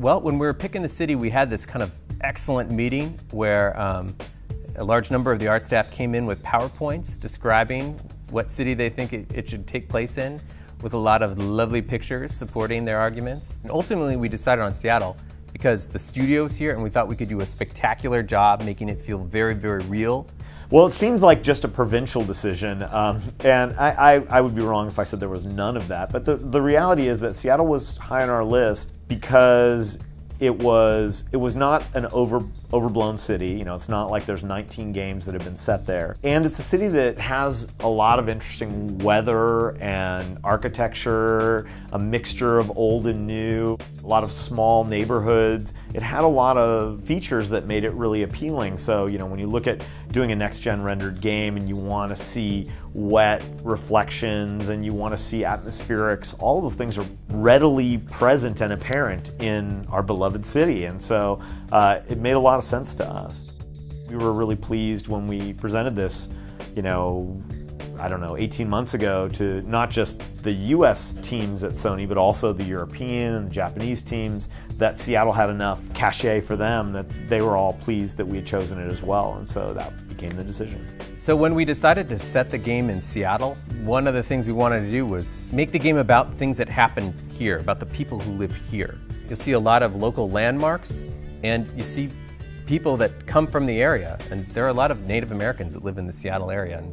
Well, when we were picking the city, we had this kind of excellent meeting where a large number of the art staff came in with PowerPoints describing what city they think it should take place in, with a lot of lovely pictures supporting their arguments. And ultimately, we decided on Seattle because the studio's here and we thought we could do a spectacular job making it feel very, very real. Well, it seems like just a provincial decision, and I would be wrong if I said there was none of that, but the reality is that Seattle was high on our list because it was not an overblown city. You know, it's not like there's 19 games that have been set there. And it's a city that has a lot of interesting weather and architecture, a mixture of old and new, a lot of small neighborhoods. It had a lot of features that made it really appealing. So, you know, when you look at doing a next-gen rendered game and you want to see wet reflections and you want to see atmospherics, all those things are readily present and apparent in our beloved city. And so it made a lot of sense to us. We were really pleased when we presented this, you know, I don't know, 18 months ago to not just the US teams at Sony, but also the European and the Japanese teams, that Seattle had enough cachet for them that they were all pleased that we had chosen it as well. And so that became the decision. So when we decided to set the game in Seattle, one of the things we wanted to do was make the game about things that happen here, about the people who live here. You'll see a lot of local landmarks, and you see people that come from the area, and there are a lot of Native Americans that live in the Seattle area, and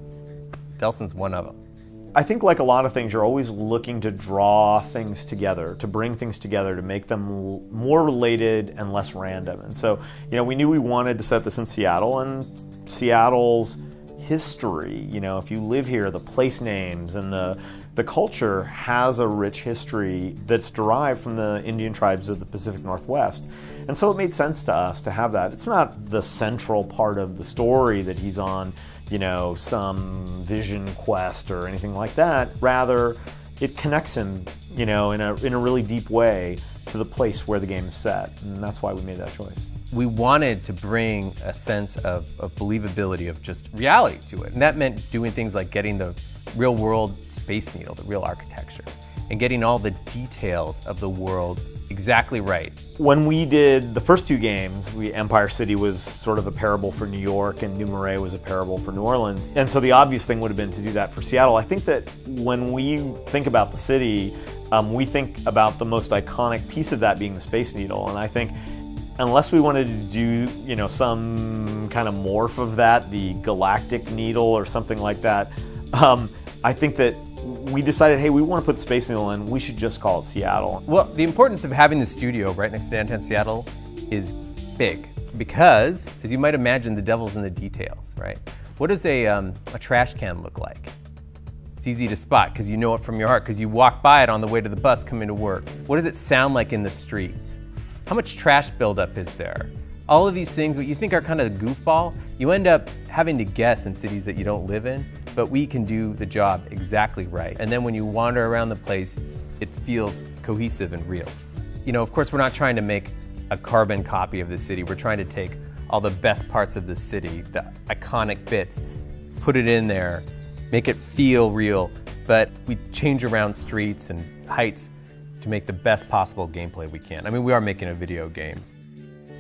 Delsin's one of them. I think like a lot of things, you're always looking to draw things together, to bring things together, to make them more related and less random. And so, you know, we knew we wanted to set this in Seattle, and Seattle's history, you know, if you live here, the place names and the culture has a rich history that's derived from the Indian tribes of the Pacific Northwest. And so it made sense to us to have that. It's not the central part of the story that he's on, you know, some vision quest or anything like that. Rather, it connects him, you know, in a really deep way to the place where the game is set. And that's why we made that choice. We wanted to bring a sense of believability, of just reality to it. And that meant doing things like getting the real world Space Needle, the real architecture, and getting all the details of the world exactly right. When we did the first two games, Empire City was sort of a parable for New York and New Marais was a parable for New Orleans. And so the obvious thing would have been to do that for Seattle. I think that when we think about the city, we think about the most iconic piece of that being the Space Needle. And I think unless we wanted to do, you know, some kind of morph of that, the galactic needle or something like that, I think that we decided, hey, we want to put Space Needle in, we should just call it Seattle. Well, the importance of having the studio right next to downtown Seattle is big because, as you might imagine, the devil's in the details, right? What does a trash can look like? It's easy to spot because you know it from your heart, because you walk by it on the way to the bus coming to work. What does it sound like in the streets? How much trash buildup is there? All of these things, what you think are kind of goofball, you end up having to guess in cities that you don't live in, but we can do the job exactly right. And then when you wander around the place, it feels cohesive and real. You know, of course, we're not trying to make a carbon copy of the city. We're trying to take all the best parts of the city, the iconic bits, put it in there, make it feel real, but we change around streets and heights to make the best possible gameplay we can. I mean, we are making a video game.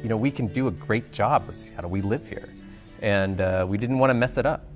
You know, we can do a great job with Seattle. We live here, and we didn't want to mess it up.